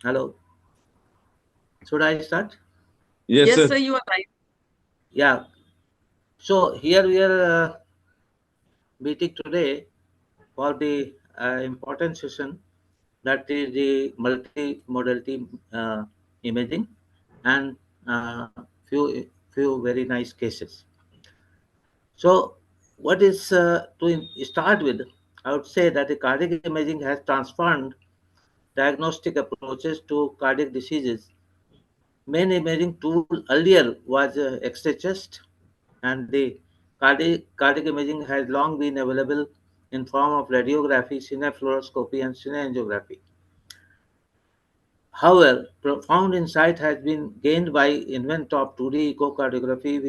Hello. Should I start? Yes, Yes, sir. sir, you are right. Yeah. So here we are meeting today for the important session, that is the multimodality imaging, and few very nice cases. So what is start with? I would say that the cardiac imaging has transformed diagnostic approaches to cardiac diseases. Main imaging tool earlier was X-ray chest, and the cardiac imaging has long been available in form of radiography, cinefluoroscopy, and cineangiography. However, profound insight has been gained by invent of 2D echocardiography,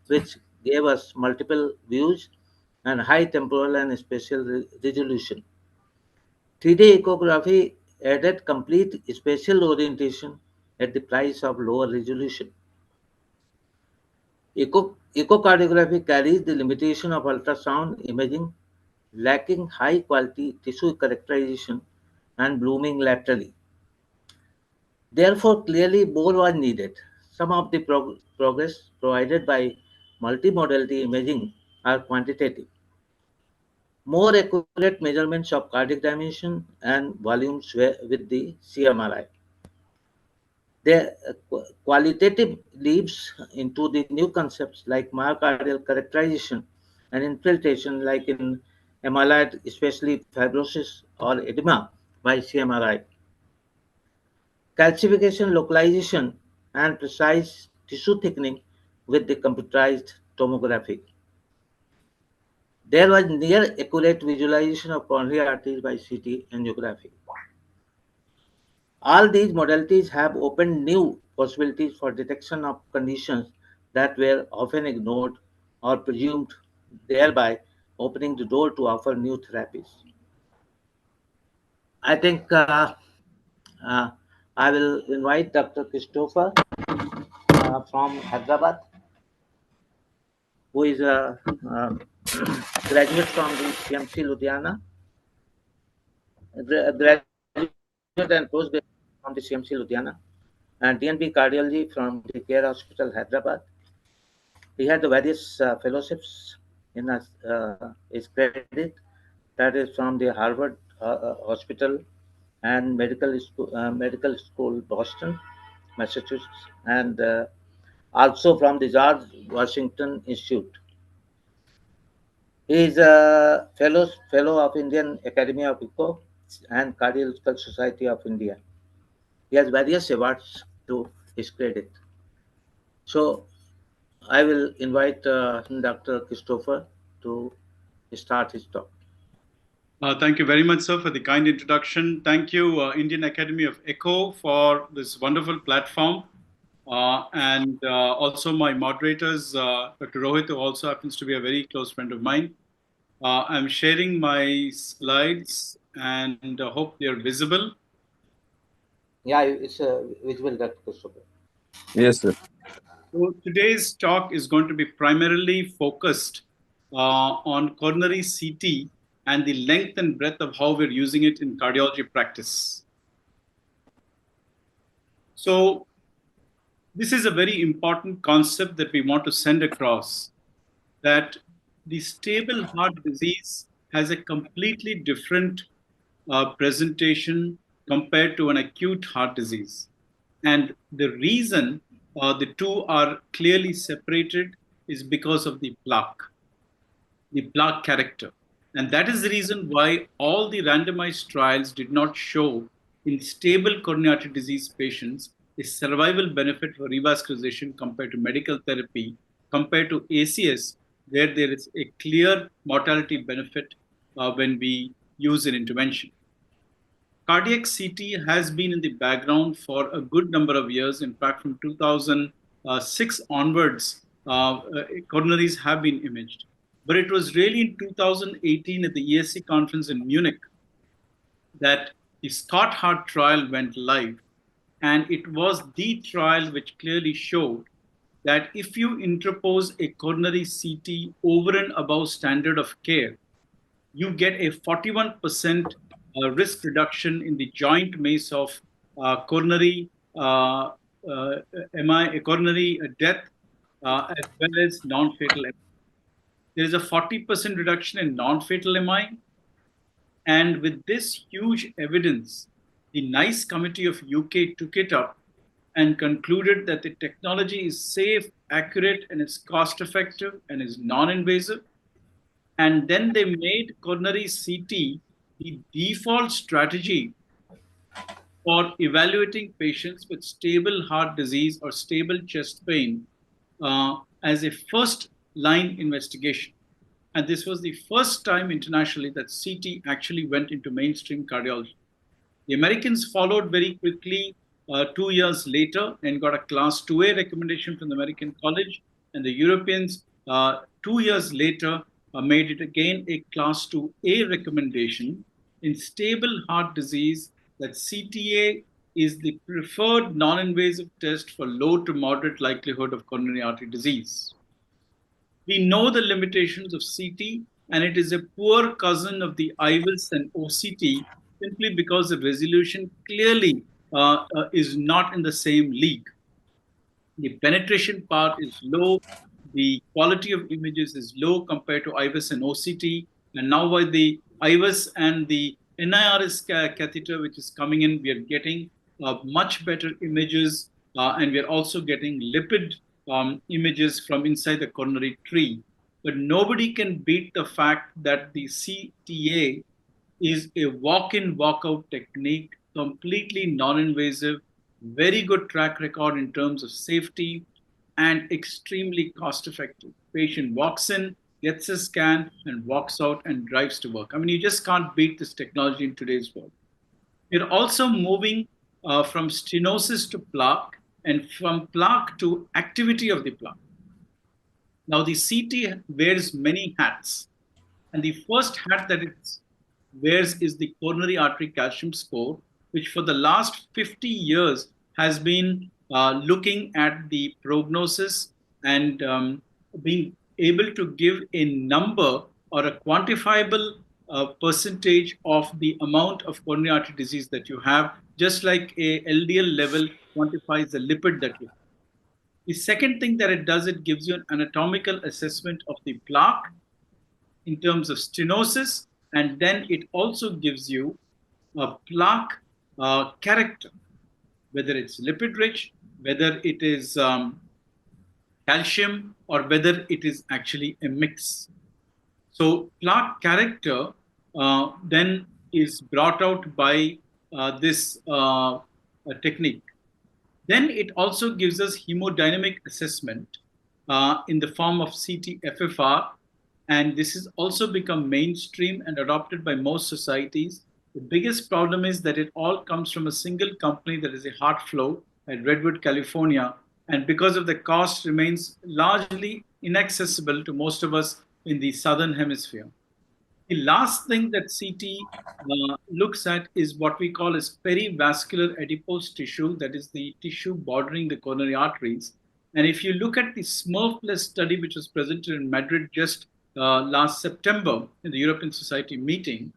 which gave us multiple views and high temporal and spatial resolution. 3D echography added complete spatial orientation at the price of lower resolution. Echocardiography carries the limitation of ultrasound imaging, lacking high quality tissue characterization and blooming laterally. Therefore, clearly more was needed. Some of the progress provided by multimodality imaging are quantitative. More accurate measurements of cardiac dimension and volumes with the CMRI. The qualitative leaps into the new concepts like myocardial characterization and infiltration, like in amyloid, especially fibrosis or edema by CMRI, calcification localization, and precise tissue thickening with the computerized tomography. There was near accurate visualization of coronary arteries by CT angiography. All these modalities have opened new possibilities for detection of conditions that were often ignored or presumed, thereby opening the door to offer new therapies. I think uh, I will invite Dr. Christopher from Hyderabad, who is a graduate from the CMC Ludhiana, graduate and postgraduate from the CMC Ludhiana, and DNB Cardiology from the Care Hospital, Hyderabad. He had the various fellowships in his credit, that is from the Harvard Hospital and Medical School, Boston, Massachusetts, and also from the George Washington Institute. He is a fellow of Indian Academy of Echo and Cardiological Society of India. He has various awards to his credit. So I will invite Dr. Christopher to start his talk. Thank you very much, sir, for the kind introduction. Thank you, Indian Academy of Echo, for this wonderful platform. And also my moderators, Dr. Rohit, who also happens to be a very close friend of mine. I'm sharing my slides and hope they are visible. Yeah, it's visible, Dr. Christopher. Yes, sir. So today's talk is going to be primarily focused on coronary CT and the length and breadth of how we're using it in cardiology practice. So this is a very important concept that we want to send across, that the stable heart disease has a completely different presentation compared to an acute heart disease. And the reason the two are clearly separated is because of the plaque character. And that is the reason why all the randomized trials did not show in stable coronary artery disease patients a survival benefit for revascularization compared to medical therapy, compared to ACS, where there is a clear mortality benefit when we use an intervention. Cardiac CT has been in the background for a good number of years. In fact, from 2006 onwards, coronaries have been imaged. But it was really in 2018 at the ESC conference in Munich that the Scott Hart trial went live. And it was the trial which clearly showed that if you interpose a coronary CT over and above standard of care, you get a 41% risk reduction in the joint MACE of coronary coronary death, as well as non-fatal MI. There is a 40% reduction in non-fatal MI. And with this huge evidence, the NICE committee of UK took it up and concluded that the technology is safe, accurate, and is cost-effective and is non-invasive. And then they made coronary CT the default strategy for evaluating patients with stable heart disease or stable chest pain as a first line investigation. And this was the first time internationally that CT actually went into mainstream cardiology. The Americans followed very quickly 2 years later and got a class 2A recommendation from the American College. And the Europeans, 2 years later, made it again a class 2A recommendation in stable heart disease that CTA is the preferred non-invasive test for low to moderate likelihood of coronary artery disease. We know the limitations of CT, and it is a poor cousin of the IVUS and OCT simply because the resolution clearly is not in the same league. The penetration part is low, the quality of images is low compared to IVUS and OCT, and now with the IVUS and the NIRS catheter, which is coming in, we are getting much better images, and we are also getting lipid images from inside the coronary tree. But nobody can beat the fact that the CTA is a walk-in, walk-out technique, completely non-invasive, very good track record in terms of safety, and extremely cost-effective. Patient walks in, gets a scan, and walks out and drives to work. I mean, you just can't beat this technology in today's world. We're also moving from stenosis to plaque, and from plaque to activity of the plaque. Now, the CT wears many hats. And the first hat that it wears is the coronary artery calcium score, which for the last 50 years has been looking at the prognosis and being able to give a number or a quantifiable percentage of the amount of coronary artery disease that you have, just like a LDL level quantifies the lipid that you have. The second thing that it does, it gives you an anatomical assessment of the plaque in terms of stenosis, and then it also gives you a plaque character, whether it's lipid rich, whether it is calcium, or whether it is actually a mix. So plaque character then is brought out by this technique. Then it also gives us hemodynamic assessment in the form of CT-FFR, and this has also become mainstream and adopted by most societies. The biggest problem is that it all comes from a single company, that is a HeartFlow at Redwood, California, and because of the cost remains largely inaccessible to most of us in the southern hemisphere. The last thing that CT looks at is what we call as perivascular adipose tissue, that is the tissue bordering the coronary arteries. And if you look at the SMERF+ study, which was presented in Madrid just last September in the European Society meeting,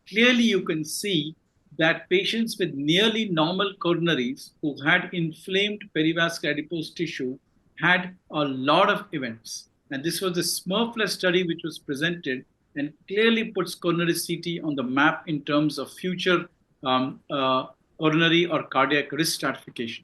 clearly you can see that patients with nearly normal coronaries who had inflamed perivascular adipose tissue had a lot of events. And this was the SMERF+ study which was presented and clearly puts coronary CT on the map in terms of future coronary or cardiac risk stratification.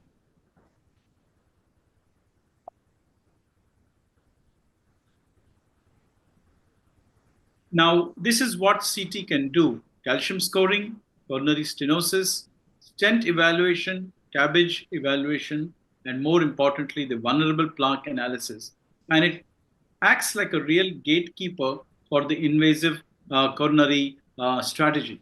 Now, this is what CT can do: calcium scoring, coronary stenosis, stent evaluation, cabbage evaluation, and more importantly, the vulnerable plaque analysis. And it acts like a real gatekeeper for the invasive coronary strategy.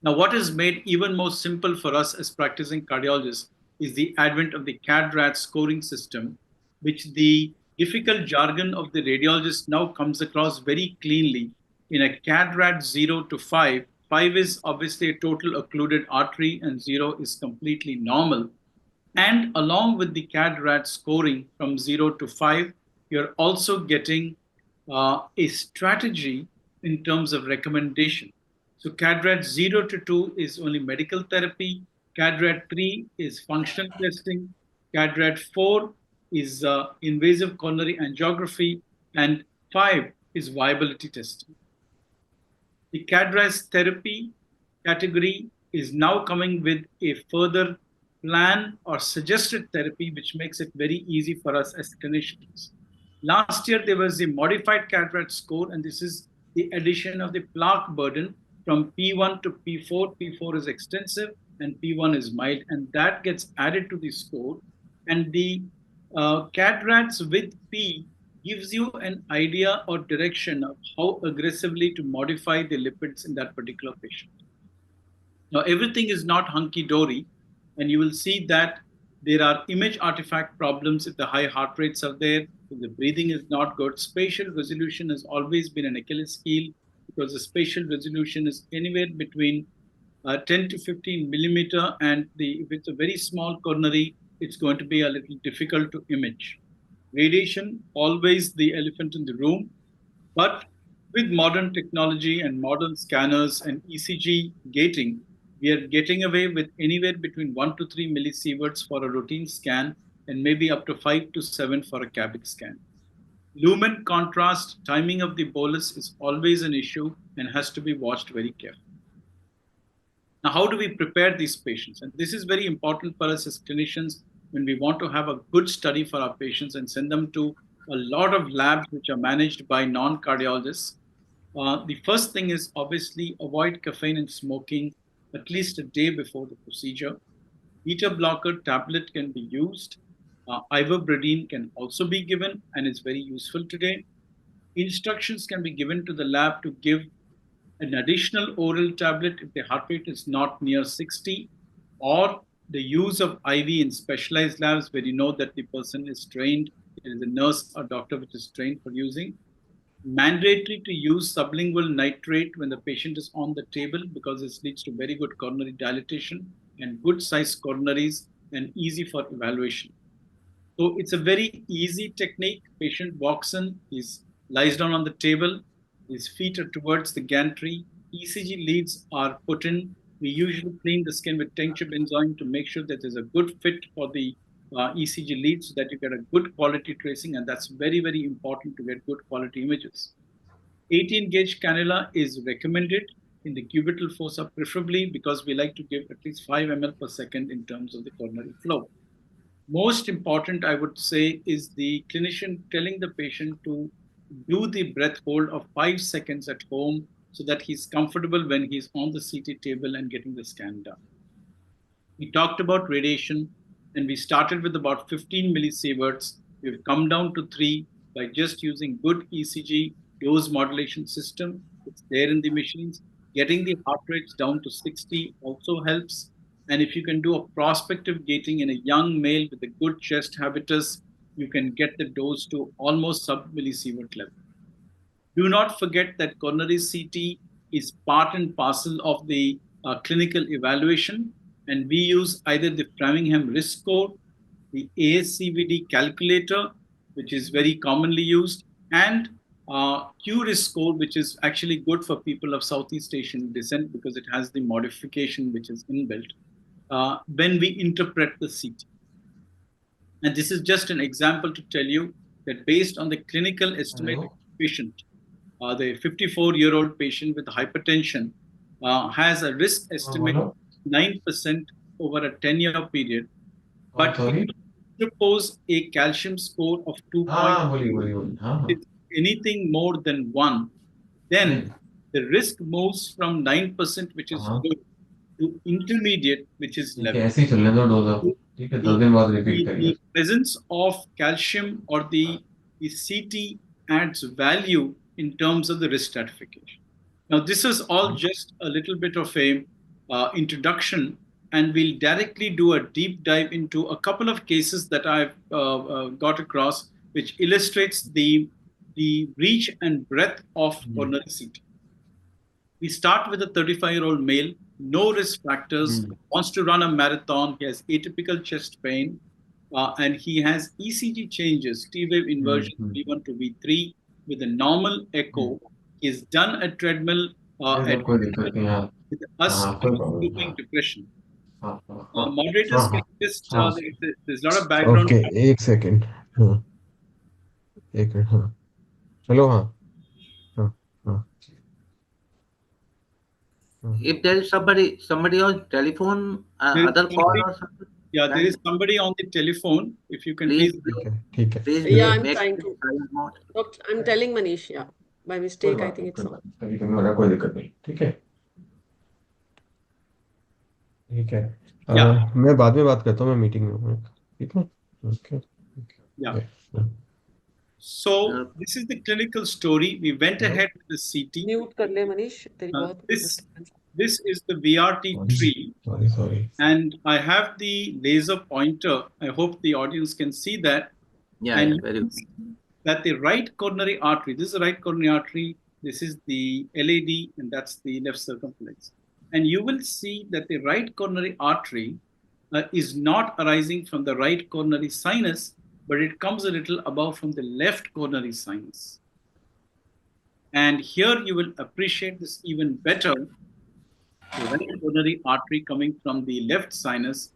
Now, what is made even more simple for us as practicing cardiologists is the advent of the CAD-RAT scoring system, which the difficult jargon of the radiologist now comes across very cleanly in a CAD-RAT 0 to 5. 5 is obviously a total occluded artery and 0 is completely normal. And along with the CAD-RAT scoring from 0 to 5, you're also getting a strategy in terms of recommendation. So CAD-RAT 0 to 2 is only medical therapy. CADRAT 3 is functional testing. CADRAT 4 is invasive coronary angiography. And 5 is viability testing. The CADRAS therapy category is now coming with a further plan or suggested therapy, which makes it very easy for us as clinicians. Last year, there was a modified CADRAT score, and this is the addition of the plaque burden from P1 to P4. P4 is extensive and P1 is mild, and that gets added to the score. And the CADRATs with P gives you an idea or direction of how aggressively to modify the lipids in that particular patient. Now, everything is not hunky-dory, and you will see that there are image artifact problems if the high heart rates are there, if the breathing is not good. Spatial resolution has always been an Achilles heel because the spatial resolution is anywhere between 10 to 15 millimeter, and if it's a very small coronary, it's going to be a little difficult to image. Radiation, always the elephant in the room, but with modern technology and modern scanners and ECG gating, we are getting away with anywhere between 1 to 3 millisieverts for a routine scan and maybe up to 5 to 7 for a CABG scan. Lumen contrast, timing of the bolus is always an issue and has to be watched very carefully. Now, how do we prepare these patients? And this is very important for us as clinicians when we want to have a good study for our patients and send them to a lot of labs which are managed by non-cardiologists. The first thing is obviously avoid caffeine and smoking at least a day before the procedure. Beta blocker tablet can be used. Ivermectin can also be given and is very useful today. Instructions can be given to the lab to give an additional oral tablet if the heart rate is not near 60, or the use of IV in specialized labs where you know that the person is trained, there is a nurse or doctor which is trained for using. Mandatory to use sublingual nitrate when the patient is on the table because this leads to very good coronary dilatation and good size coronaries and easy for evaluation. So it's a very easy technique. Patient walks in, he lies down on the table, his feet are towards the gantry, ECG leads are put in. We usually clean the skin with tincture benzoin to make sure that there's a good fit for the ECG leads so that you get a good quality tracing, and that's very, very important to get good quality images. 18 gauge cannula is recommended in the cubital fossa, preferably because we like to give at least 5 ml per second in terms of the coronary flow. Most important, I would say, is the clinician telling the patient to do the breath hold of 5 seconds at home so that he's comfortable when he's on the CT table and getting the scan done. We talked about radiation, and we started with about 15 millisieverts. We've come down to 3 by just using good ECG dose modulation system. It's there in the machines. Getting the heart rates down to 60 also helps. And if you can do a prospective gating in a young male with a good chest habitus, you can get the dose to almost sub-millisievert level. Do not forget that coronary CT is part and parcel of the clinical evaluation, and we use either the Framingham risk score, the ASCVD calculator, which is very commonly used, and Q-risk score, which is actually good for people of Southeast Asian descent because it has the modification which is inbuilt when we interpret the CT. And this is just an example to tell you that based on the clinical estimate of the patient, the 54-year-old patient with hypertension has a risk estimate of 9% over a 10-year period. But if you propose a calcium score of 2.0, anything more than 1, then the risk moves from 9%, which is good, to intermediate, which is 11. The presence of calcium or the CT adds value in terms of the risk stratification. Now, this is all just a little bit of a introduction, and we'll directly do a deep dive into a couple of cases that I've got across, which illustrates the reach and breadth of coronary CT. We start with a 35-year-old male, no risk factors, wants to run a marathon. He has atypical chest pain, and he has ECG changes, T-wave inversion, V1 to V3, with a normal echo. He's done a treadmill with us doing depression. Moderators, can you just, there's a lot of background. Okay एक second हाँ एक minute हाँ hello हाँ हाँ हाँ हाँ If there is somebody on telephone, There is other call somebody, or something, yeah, there then is somebody on the telephone. If you can please, please. ठीक है please Yeah, I'm make trying it to. silent mode. I'm telling Manish, yeah. By कोई mistake, I बात think नहीं it's कोई on. बात नहीं कभी कभी हो रहा है, कोई दिक्कत नहीं ठीक है ठीक है Yeah, मैं बाद में बात करता हूँ मैं मीटिंग में हूँ ठीक है okay yeah. Okay So this is the clinical story. We went ahead with the CT. Mute कर ले मनीष, तेरी बहुत This disturbance. this is the VRT tree, sorry and I have the laser pointer. I hope the audience can see that. Yeah, And yeah, you very can good. see that the right coronary artery, this is the right coronary artery, this is the LAD, and that's the left circumflex. And you will see that the right coronary artery is not arising from the right coronary sinus, but it comes a little above from the left coronary sinus. And here you will appreciate this even better. The right coronary artery coming from the left sinus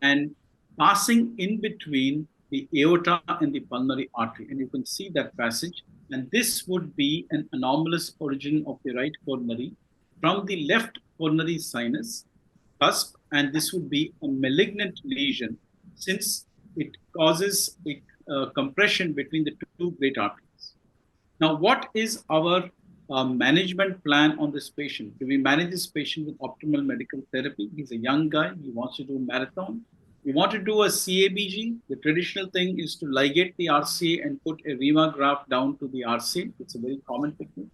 and passing in between the aorta and the pulmonary artery. And you can see that passage. And this would be an anomalous origin of the right coronary from the left coronary sinus cusp. And this would be a malignant lesion since it causes a compression between the two great arteries. Now, what is our management plan on this patient? Do we manage this patient with optimal medical therapy? He's a young guy. He wants to do marathon. We want to do a CABG. The traditional thing is to ligate the RCA and put a Rima graft down to the RCA. It's a very common technique.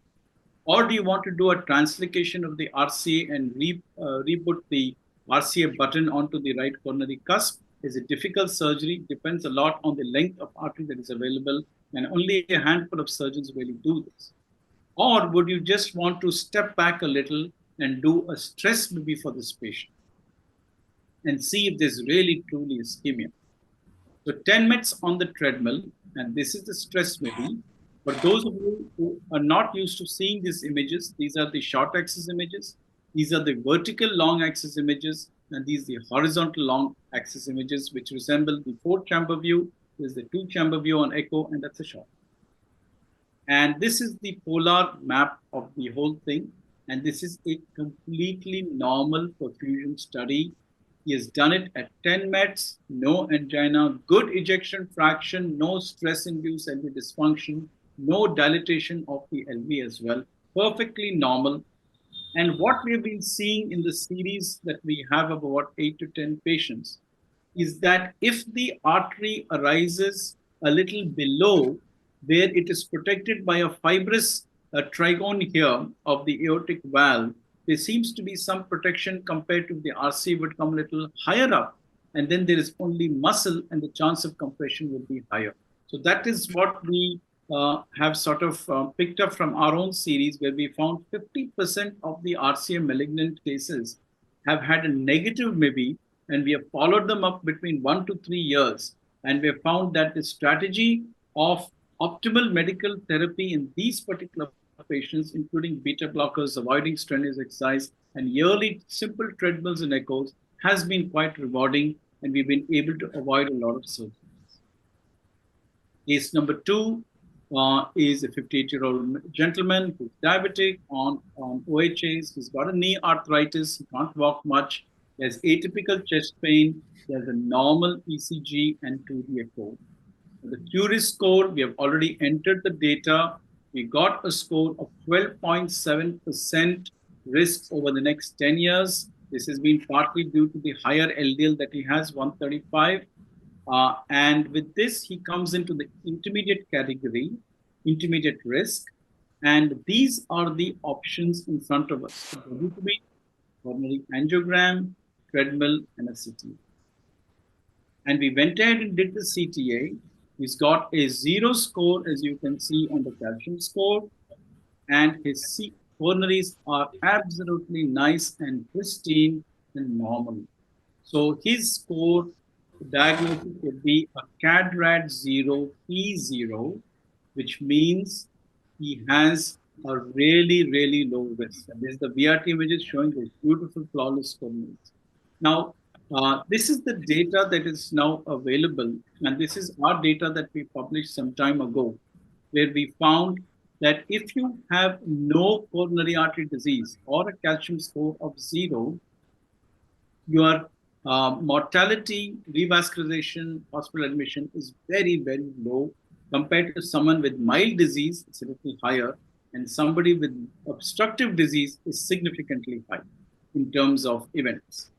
Or do you want to do a translocation of the RCA and re-put the RCA button onto the right coronary cusp? Is a difficult surgery, depends a lot on the length of artery that is available, and only a handful of surgeons really do this. Or would you just want to step back a little and do a stress maybe for this patient and see if there's really truly ischemia? So 10 minutes on the treadmill, and this is the stress maybe. For those of you who are not used to seeing these images, these are the short axis images. These are the vertical long axis images, and these are the horizontal long axis images, which resemble the 4-chamber view. There's the 2-chamber view on echo, and that's a shot. And this is the polar map of the whole thing. And this is a completely normal perfusion study. He has done it at 10 meds, no angina, good ejection fraction, no stress-induced LV dysfunction, no dilatation of the LV as well, perfectly normal. And what we've been seeing in the series that we have of about 8 to 10 patients is that if the artery arises a little below where it is protected by a fibrous trigone here of the aortic valve, there seems to be some protection compared to the RC would come a little higher up. And then there is only muscle and the chance of compression would be higher. So that is what we have sort of picked up from our own series where we found 50% of the RCA malignant cases have had a negative maybe, and we have followed them up between 1 to 3 years. And we have found that the strategy of optimal medical therapy in these particular patients, including beta blockers, avoiding strenuous exercise, and yearly simple treadmills and echoes, has been quite rewarding, and we've been able to avoid a lot of surgeries. Case number 2 is a 58-year-old gentleman who's diabetic on OHAs. He's got a knee arthritis. He can't walk much. He has atypical chest pain. He has a normal ECG and 2D echo. The QRIS score, we have already entered the data. We got a score of 12.7% risk over the next 10 years. This has been partly due to the higher LDL that he has, 135. And with this, he comes into the intermediate category, intermediate risk. And these are the options in front of us. Coronary angiogram, treadmill, and a CTA. And we went ahead and did the CTA. He's got a 0 score, as you can see on the calcium score. And his coronaries are absolutely nice and pristine and normal. So his score diagnosis would be a CADRAD 0 P0, which means he has a really, really low risk. And this is the VRT images showing those beautiful flawless coronaries. Now, This is the data that is now available, and this is our data that we published some time ago, where we found that if you have no coronary artery disease or a calcium score of 0, your mortality, revascularization, hospital admission is very, very low compared to someone with mild disease, it's a little higher, and somebody with obstructive disease is significantly high in terms of events.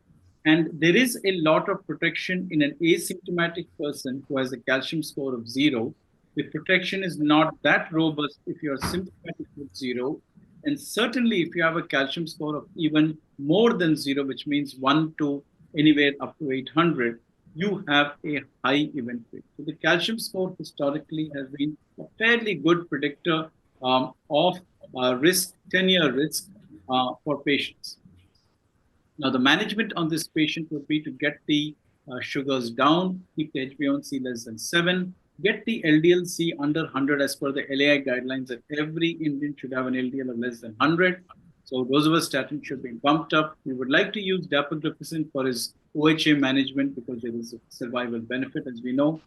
And there is a lot of protection in an asymptomatic person who has a calcium score of 0. The protection is not that robust if you are symptomatic with 0. And certainly, if you have a calcium score of even more than 0, which means 1 to anywhere up to 800, you have a high event rate. So the calcium score historically has been a fairly good predictor of risk, 10-year risk for patients. Now, the management on this patient would be to get the sugars down, keep the HbA1c less than 7, get the LDL-C under 100 as per the LAI guidelines that every Indian should have an LDL of less than 100. So rosuvastatin should be bumped up. We would like to use dapagliflozin for his OHA management because there is a survival benefit, as we know.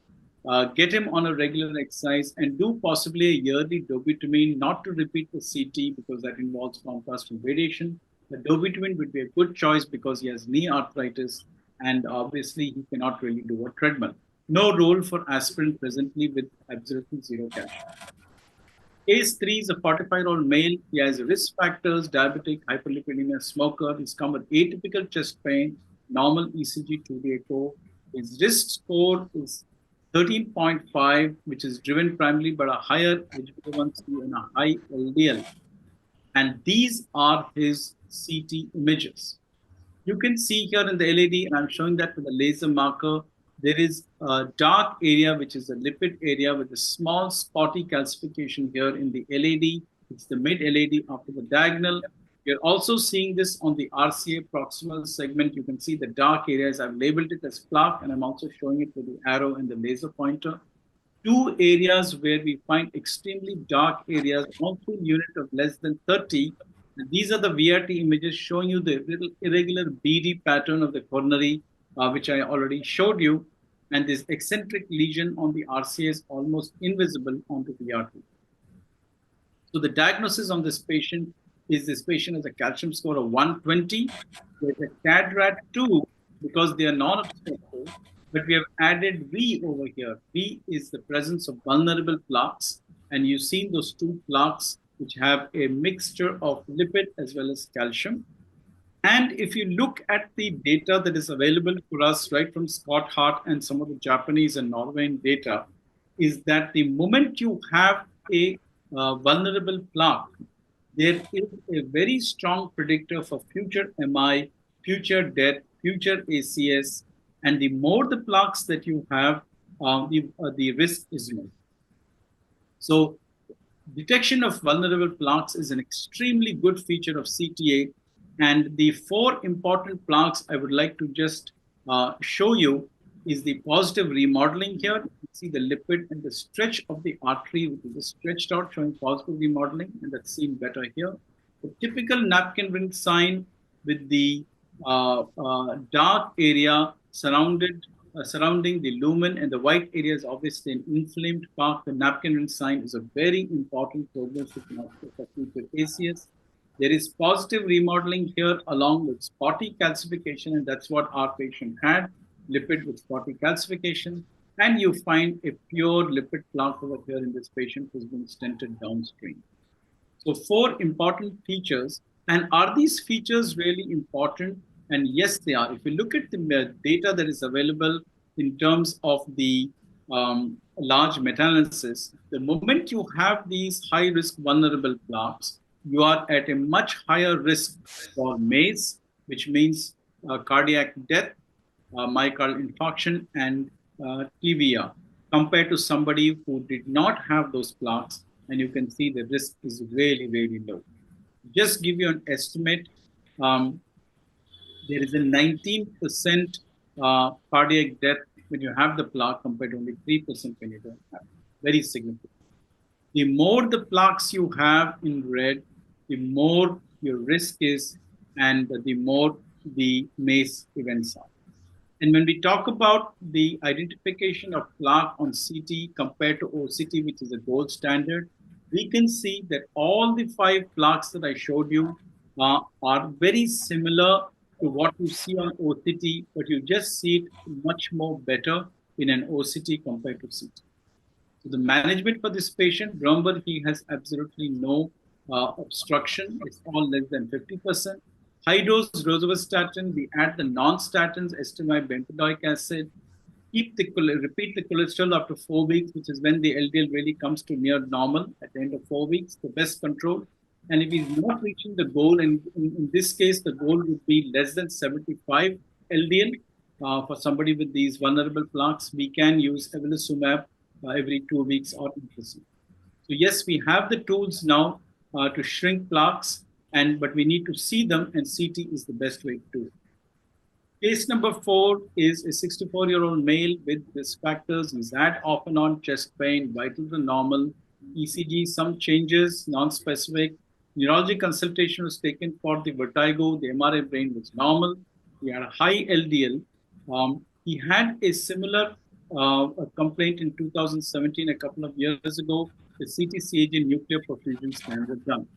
Get him on a regular exercise and do possibly a yearly dobutamine, not to repeat the CT because that involves contrast and radiation. The dobutamine would be a good choice because he has knee arthritis and obviously he cannot really do a treadmill. No role for aspirin presently with absolutely 0 calcium. Case 3 is a 45-year-old male. He has risk factors, diabetic, hyperlipidemia, smoker. He's come with atypical chest pain, normal ECG 2D echo. His risk score is 13.5, which is driven primarily by a higher HbA1c and a high LDL. And these are his CT images. You can see here in the LAD, and I'm showing that with a laser marker, there is a dark area, which is a lipid area with a small spotty calcification here in the LAD. It's the mid LAD after the diagonal. You're also seeing this on the RCA proximal segment. You can see the dark areas. I've labeled it as plaque, and I'm also showing it with the arrow and the laser pointer. 2 areas where we find extremely dark areas, also unit of less than 30. And these are the VRT images showing you the little irregular beady pattern of the coronary, which I already showed you. And this eccentric lesion on the RCA is almost invisible on the VRT. So the diagnosis on this patient is this patient has a calcium score of 120. There's a CADRAT 2 because they are non-obstructive. But we have added V over here. V is the presence of vulnerable plaques. And you've seen those 2 plaques which have a mixture of lipid as well as calcium. And if you look at the data that is available for us right from Scott Hart and some of the Japanese and Norwegian data, is that the moment you have a vulnerable plaque, there is a very strong predictor for future MI, future death, future ACS, and the more the plaques that you have, the risk is more. So detection of vulnerable plaques is an extremely good feature of CTA. And the 4 important plaques I would like to just show you is the positive remodeling here. You can see the lipid and the stretch of the artery, which is stretched out, showing positive remodeling, and that's seen better here. The typical napkin ring sign with the dark area surrounding the lumen, and the white area is obviously an inflamed part. The napkin ring sign is a very important prognostic marker for future ACS. There is positive remodeling here along with spotty calcification, and that's what our patient had, lipid with spotty calcification. And you find a pure lipid plaque over here in this patient who's been stented downstream. So 4 important features. And are these features really important? And yes, they are. If you look at the data that is available in terms of the large meta-analysis, the moment you have these high-risk vulnerable plaques, you are at a much higher risk for MACE, which means cardiac death, myocardial infarction, and TVR, compared to somebody who did not have those plaques. And you can see the risk is really, really low. Just give you an estimate. There is a 19% cardiac death when you have the plaque compared to only 3% when you don't have it. Very significant. The more the plaques you have in red, the more your risk is, and the more the MACE events are. And when we talk about the identification of plaque on CT compared to OCT, which is a gold standard, we can see that all the 5 plaques that I showed you are very similar to what you see on OCT, but you just see it much more better in an OCT compared to CT. So the management for this patient, remember, he has absolutely no obstruction. It's all less than 50%. High dose rosuvastatin, we add the non-statins, estimate bempedoic acid, repeat the cholesterol after 4 weeks, which is when the LDL really comes to near normal at the end of 4 weeks, the best control. And if he's not reaching the goal, and in this case, the goal would be less than 75 LDL. For somebody with these vulnerable plaques, we can use evolocumab every 2 weeks or increasing. So yes, we have the tools now to shrink plaques, but we need to see them, and CT is the best way to do it. Case number 4 is a 64-year-old male with risk factors. He's had off and on chest pain, vitals are normal, ECG, some changes, non-specific. Neurology consultation was taken for the vertigo. The MRI brain was normal. He had a high LDL. He had a similar complaint in 2017, a couple of years ago. The CT-CAG nuclear perfusion scans were done.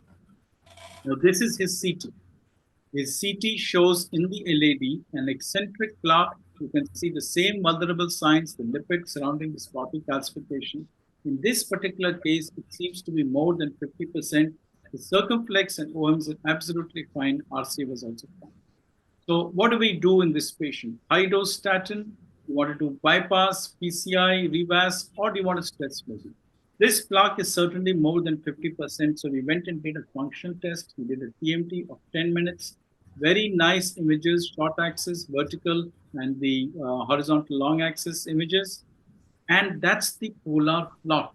Now, this is his CT. His CT shows in the LAD an eccentric plaque. You can see the same vulnerable signs, the lipids surrounding the spotty calcification. In this particular case, it seems to be more than 50%. The circumflex and OMs are absolutely fine. RCA was also fine. So what do we do in this patient? High dose statin, you want to do bypass, PCI, revas, or do you want to stress measure? This plaque is certainly more than 50%. So we went and did a function test. We did a TMT of 10 minutes. Very nice images, short axis, vertical, and the horizontal long axis images. And that's the polar plot.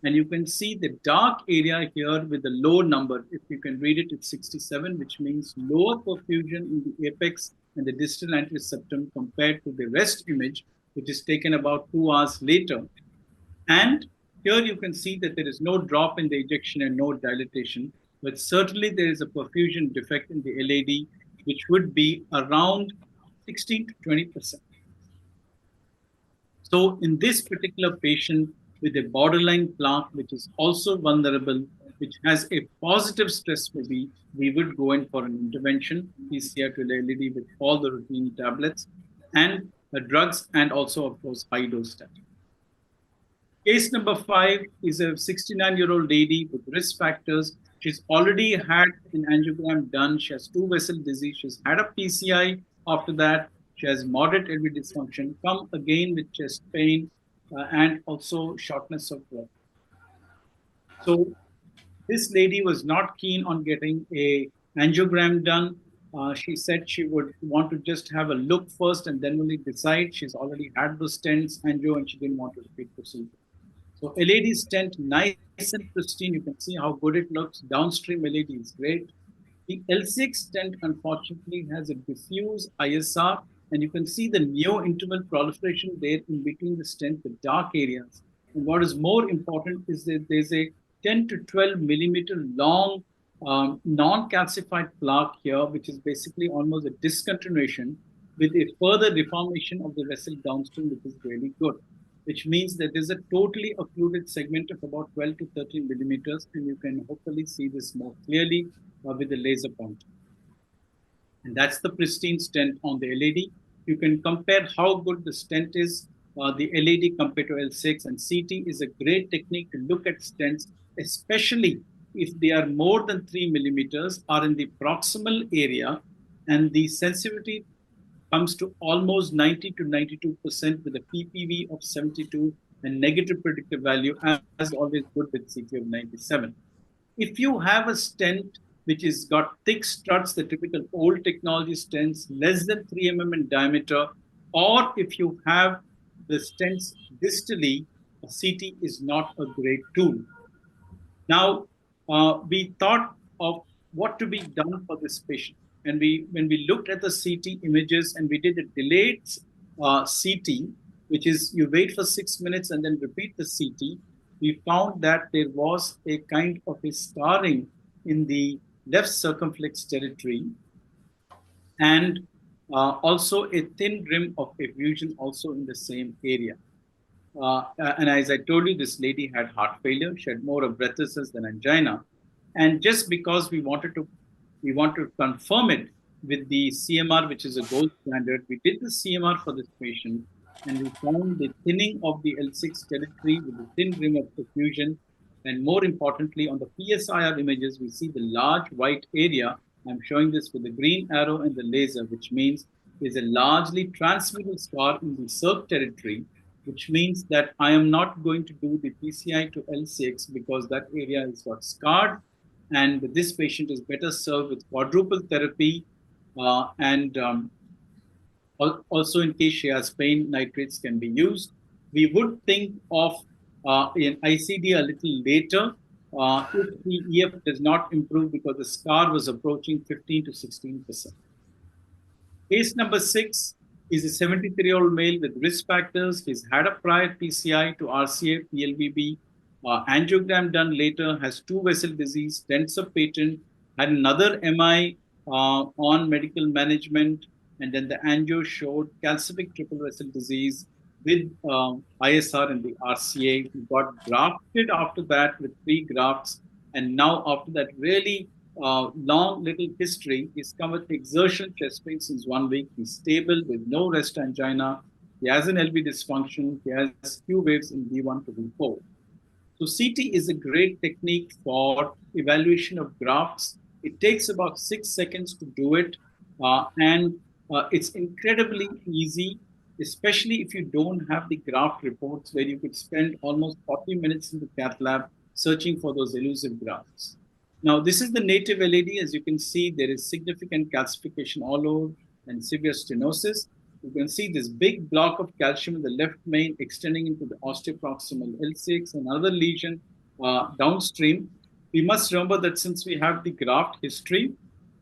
And you can see the dark area here with the low number. If you can read it, it's 67, which means lower perfusion in the apex and the distal anterior septum compared to the rest image, which is taken about 2 hours later. And here you can see that there is no drop in the ejection and no dilatation, but certainly there is a perfusion defect in the LAD, which would be around 16 to 20%. So in this particular patient with a borderline plaque, which is also vulnerable, which has a positive stress maybe, we would go in for an intervention, PCR to the LAD with all the routine tablets and the drugs, and also, of course, high dose statin. Case number 5 is a 69-year-old lady with risk factors. She's already had an angiogram done. She has 2 vessel disease. She's had a PCI after that. She has moderate LV dysfunction, come again with chest pain and also shortness of breath. So this lady was not keen on getting a angiogram done. She said she would want to just have a look first and then only decide. She's already had the stents, angio, and she didn't want to repeat procedure. So LAD stent, nice and pristine. You can see how good it looks. Downstream LAD is great. The L6 stent, unfortunately, has a diffuse ISR, and you can see the neo-interval proliferation there in between the stent, the dark areas. And what is more important is that there's a 10 to 12 millimeter long non-calcified plaque here, which is basically almost a discontinuation with a further deformation of the vessel downstream, which is really good, which means that there's a totally occluded segment of about 12 to 13 millimeters, and you can hopefully see this more clearly with the laser pointer. And that's the pristine stent on the LAD. You can compare how good the stent is, the LAD compared to L6, and CT is a great technique to look at stents, especially if they are more than 3 millimeters, are in the proximal area, and the sensitivity comes to almost 90 to 92% with a PPV of 72 and negative predictive value, as always good with CT of 97. If you have a stent which has got thick struts, the typical old technology stents, less than 3 mm in diameter, or if you have the stents distally, a CT is not a great tool. Now, we thought of what to be done for this patient. And when we looked at the CT images and we did a delayed CT, which is you wait for 6 minutes and then repeat the CT, we found that there was a kind of a scarring in the left circumflex territory. And Also a thin rim of effusion also in the same area. And as I told you, this lady had heart failure. She had more of breathlessness than angina. And just because we want to confirm it with the CMR, which is a gold standard, we did the CMR for this patient, and we found the thinning of the L6 territory with the thin rim of effusion. And more importantly, on the PSIR images, we see the large white area. I'm showing this with the green arrow and the laser, which means there's a largely transmittal scar in the circ territory, which means that I am not going to do the PCI to L6 because that area is got scarred, and this patient is better served with quadruple therapy, and also in case she has pain, nitrates can be used. We would think of an ICD a little later if the EF does not improve because the scar was approaching 15 to 16%. Case number 6 is a 73-year-old male with risk factors. He's had a prior PCI to RCA, PLVB, angiogram done later, has two vessel disease, tensor patent, had another MI on medical management, and then the angio showed calcific triple vessel disease with ISR and the RCA. He got grafted after that with 3 grafts, and now after that really long little history, he's come with exertional chest pain since 1 week. He's stable with no rest angina. He has an LV dysfunction. He has Q waves in V1 to V4. So CT is a great technique for evaluation of grafts. It takes about 6 seconds to do it, and it's incredibly easy, especially if you don't have the graft reports where you could spend almost 40 minutes in the cath lab searching for those elusive grafts. Now, this is the native LAD. As you can see, there is significant calcification all over and severe stenosis. You can see this big block of calcium in the left main extending into the osteoproximal L6, another lesion downstream. We must remember that since we have the graft history,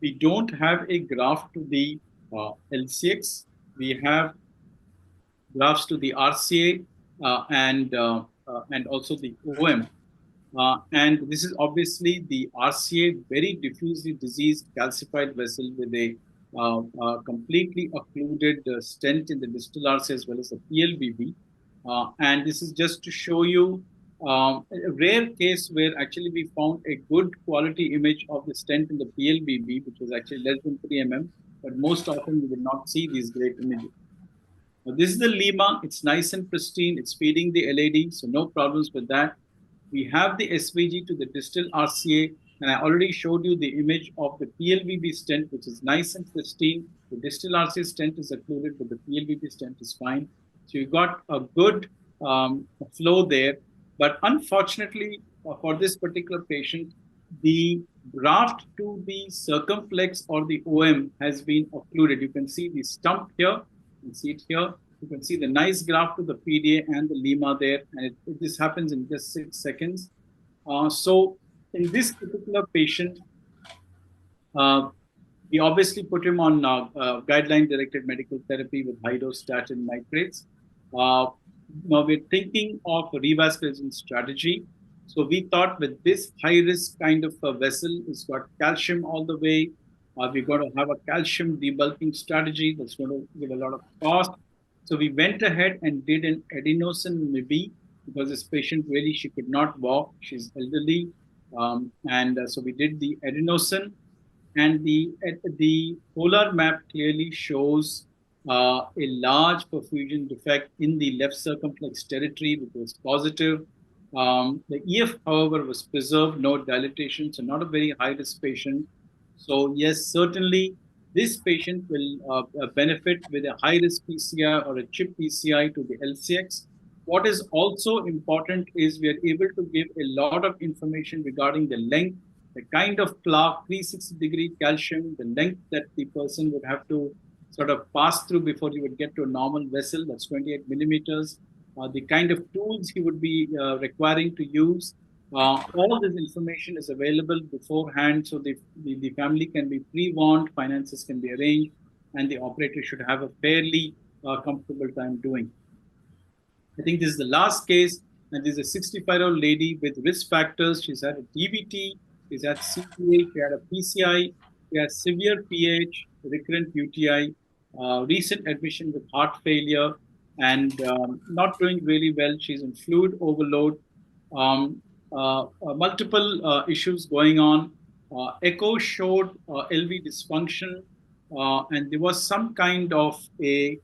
we don't have a graft to the L6. We have grafts to the RCA and also the OM. And this is obviously the RCA, very diffusely diseased calcified vessel with a completely occluded stent in the distal RCA as well as a PLVB. And this is just to show you a rare case where actually we found a good quality image of the stent in the PLVB, which was actually less than 3 mm, but most often you will not see these great images. Now, this is the Lima. It's nice and pristine. It's feeding the LAD, so no problems with that. We have the SVG to the distal RCA, and I already showed you the image of the PLVB stent, which is nice and pristine. The distal RCA stent is occluded, but the PLVB stent is fine. So you got a good flow there. But unfortunately, for this particular patient, the graft to the circumflex or the OM has been occluded. You can see the stump here. You can see it here. You can see the nice graft to the PDA and the Lima there, and this happens in just 6 seconds. So in this particular patient, we obviously put him on guideline-directed medical therapy with high-dose statin nitrates. Now we're thinking of a revascularization strategy. So we thought with this high-risk kind of a vessel, it's got calcium all the way. We're going to have a calcium debulking strategy that's going to give a lot of cost. So we went ahead and did an adenosine MIB because this patient really, she could not walk. She's elderly. So we did the adenosine, and the polar map clearly shows a large perfusion defect in the left circumflex territory, which was positive. The EF, however, was preserved, no dilatation, so not a very high-risk patient. So yes, certainly this patient will benefit with a high-risk PCI or a chip PCI to the LCX. What is also important is we are able to give a lot of information regarding the length, the kind of plaque, 360-degree calcium, the length that the person would have to sort of pass through before you would get to a normal vessel, that's 28 millimeters, the kind of tools he would be requiring to use. All this information is available beforehand, so the family can be pre-warned, finances can be arranged, and the operator should have a fairly comfortable time doing. I think this is the last case, and this is a 65-year-old lady with risk factors. She's had a DVT, she's had CPA, she had a PCI, she has severe PH, recurrent UTI. recent admission with heart failure and not doing really well. She's in fluid overload, multiple issues going on. Echo showed LV dysfunction, and there was some kind of a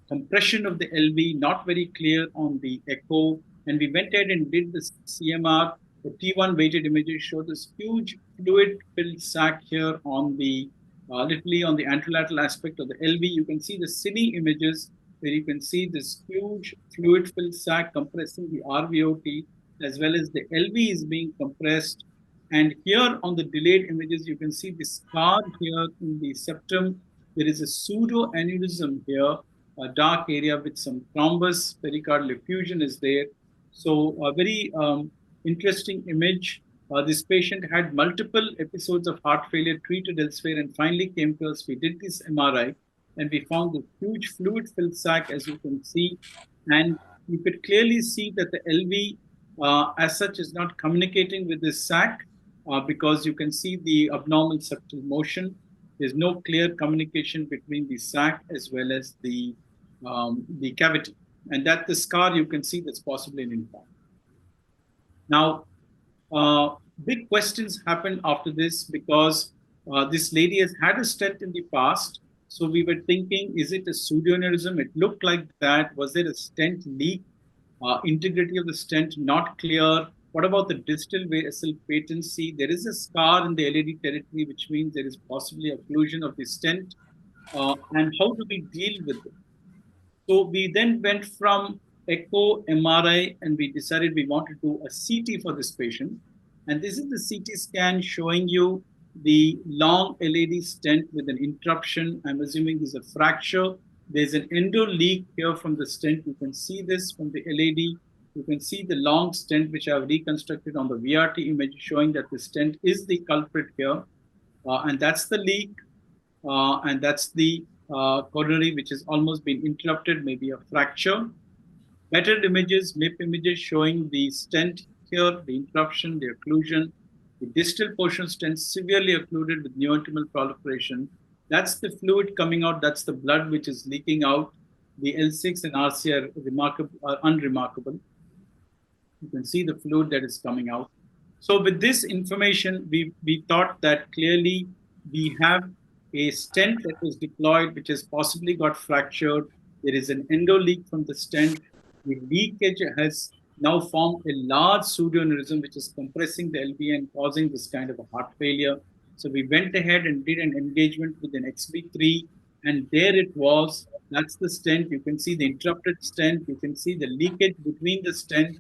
compression of the LV, not very clear on the echo. And we went ahead and did the CMR. The T1 weighted images show this huge fluid-filled sac here on the literally on the anterolateral aspect of the LV. You can see the cine images where you can see this huge fluid-filled sac compressing the RVOT, as well as the LV is being compressed. And here on the delayed images, you can see the scar here in the septum. There is a pseudo aneurysm here, a dark area with some thrombus, pericardial effusion is there. So a very interesting image. This patient had multiple episodes of heart failure treated elsewhere and finally came to us. We did this MRI and we found the huge fluid-filled sac, as you can see. And you could clearly see that the LV as such is not communicating with this sac because you can see the abnormal septal motion. There's no clear communication between the sac as well as the cavity. And that the scar you can see that's possibly an infarct. Now, big questions happened after this because this lady has had a stent in the past. So we were thinking, is it a pseudoaneurysm? It looked like that. Was there a stent leak? Integrity of the stent not clear. What about the distal vessel patency? There is a scar in the LAD territory, which means there is possibly occlusion of the stent. And how do we deal with it? So we then went from echo, MRI, and we decided we want to do a CT for this patient. And this is the CT scan showing you the long LAD stent with an interruption. I'm assuming there's a fracture. There's an endo leak here from the stent. You can see this from the LAD. You can see the long stent, which I've reconstructed on the VRT image, showing that the stent is the culprit here. And that's the leak. And that's the coronary, which has almost been interrupted, maybe a fracture. Better images, MIP images showing the stent here, the interruption, the occlusion. The distal portion stent severely occluded with neointimal proliferation. That's the fluid coming out. That's the blood which is leaking out. The L6 and RC are unremarkable. You can see the fluid that is coming out. So with this information, we thought that clearly we have a stent that was deployed, which has possibly got fractured. There is an endo leak from the stent. The leakage has now formed a large pseudoaneurysm, which is compressing the LV and causing this kind of a heart failure. So we went ahead and did an engagement with an XB3, and there it was. That's the stent. You can see the interrupted stent. You can see the leakage between the stent.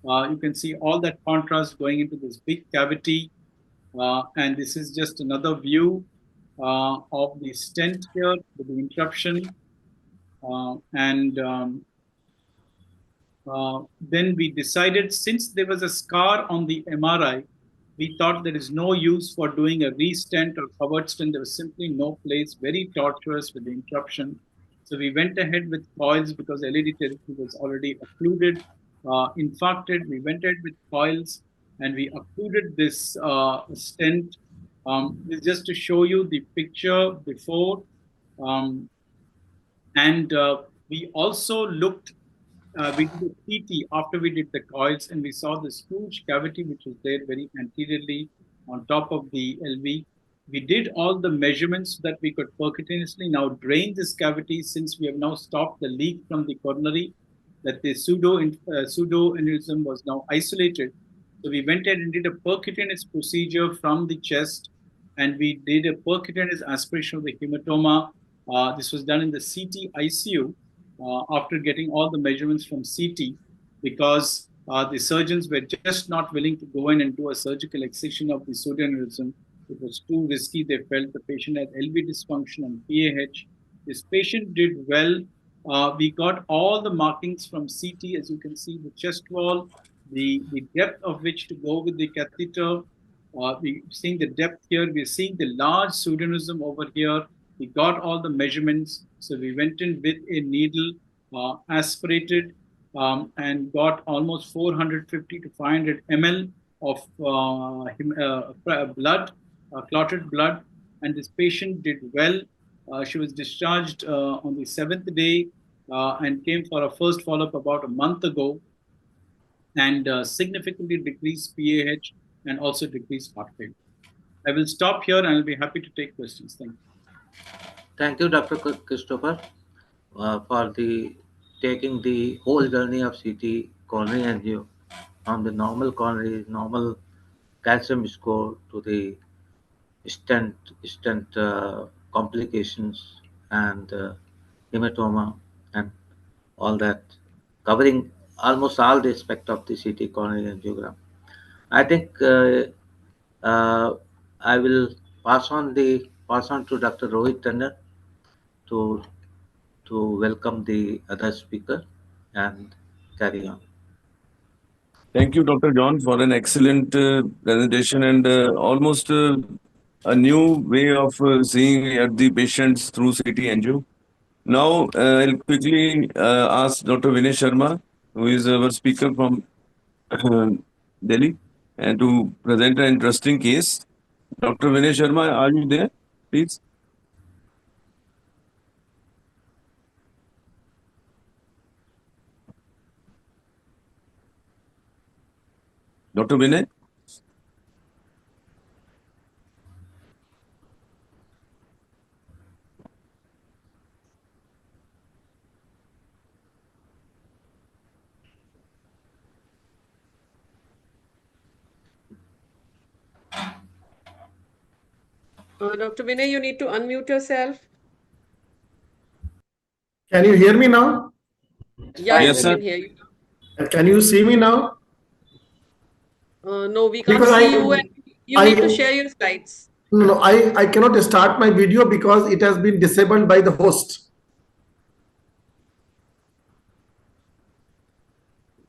You can see all that contrast going into this big cavity. And this is just another view of the stent here with the interruption. Then we decided, since there was a scar on the MRI, we thought there is no use for doing a re-stent or covered stent. There was simply no place, very tortuous with the interruption. So we went ahead with coils because LAD territory was already occluded, infarcted. We went ahead with coils and we occluded this stent. Just to show you the picture before. We also looked, we did a CT after we did the coils, and we saw this huge cavity which was there very anteriorly on top of the LV. We did all the measurements so that we could percutaneously now drain this cavity, since we have now stopped the leak from the coronary, that the pseudoaneurysm was now isolated. So we went ahead and did a percutaneous procedure from the chest, and we did a percutaneous aspiration of the hematoma. This was done in the CT ICU after getting all the measurements from CT, because the surgeons were just not willing to go in and do a surgical excision of the pseudoaneurysm. It was too risky. They felt the patient had LV dysfunction and PAH. This patient did well. We got all the markings from CT, as you can see, the chest wall, the depth of which to go with the catheter. We're seeing the depth here. We're seeing the large pseudoaneurysm over here. We got all the measurements. So we went in with a needle, aspirated, and got almost 450 to 500 ml of blood, clotted blood. And this patient did well. She was discharged on the 7th day and came for a first follow-up about a month ago, and significantly decreased PAH and also decreased heart failure. I will stop here and I'll be happy to take questions. Thank you. Thank you, Dr. Christopher, for taking the whole journey of CT coronary angio from the normal coronary, normal calcium score to the stent complications and hematoma and all that, covering almost all the aspect of the CT coronary angiogram. I think uh, I will pass on to Dr. Rohit Tandon to welcome the other speaker and carry on. Thank you, Dr. John, for an excellent presentation and almost a new way of seeing at the patients through CT angio. Now, I'll quickly ask Dr. Vinay Sharma, who is our speaker from uh, Delhi, and to present an interesting case. Dr. Vinay Sharma, are you there, please? Dr. Vinay? Dr. Vinay, you need to unmute yourself. Can you hear me now? Yeah, Yes, we sir. can hear you. Can you see me now? No, we can't Because see you, and you need to share your slides. No, I cannot start my video because it has been disabled by the host.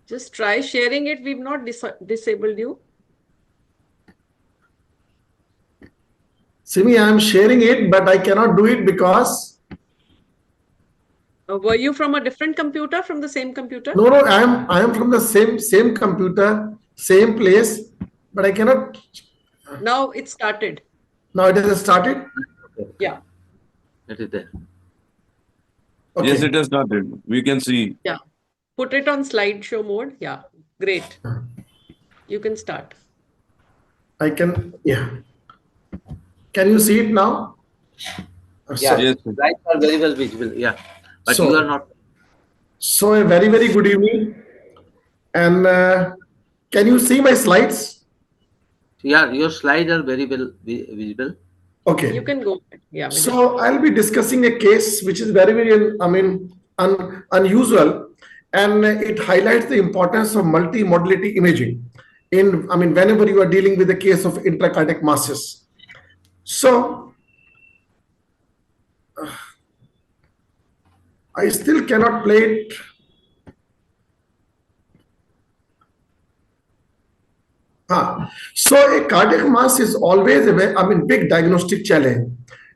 Just try sharing it. We've not disabled you. Simi, I am sharing it, but I cannot do it because Were you from a different computer, from the same computer? no, I am from the same computer, same place, but I cannot. Now it started. Now it has started. Yeah. It is there. Okay. Yes, it has started. We can see. Yeah. Put it on slideshow mode. Yeah. Great. You can start. I can. Yeah. Can you see it now? Yeah, Yes, sir. slides are very well visible. Yeah, but So- you are not. So a very good evening, and can you see my slides? Yeah, your slides are very well visible. Okay. You can go. Yeah. Vinay. So I'll be discussing a case which is very, I mean, unusual, and it highlights the importance of multimodality imaging in, I mean, whenever you are dealing with a case of intracardiac masses. So I still cannot play it. So a cardiac mass is always big diagnostic challenge,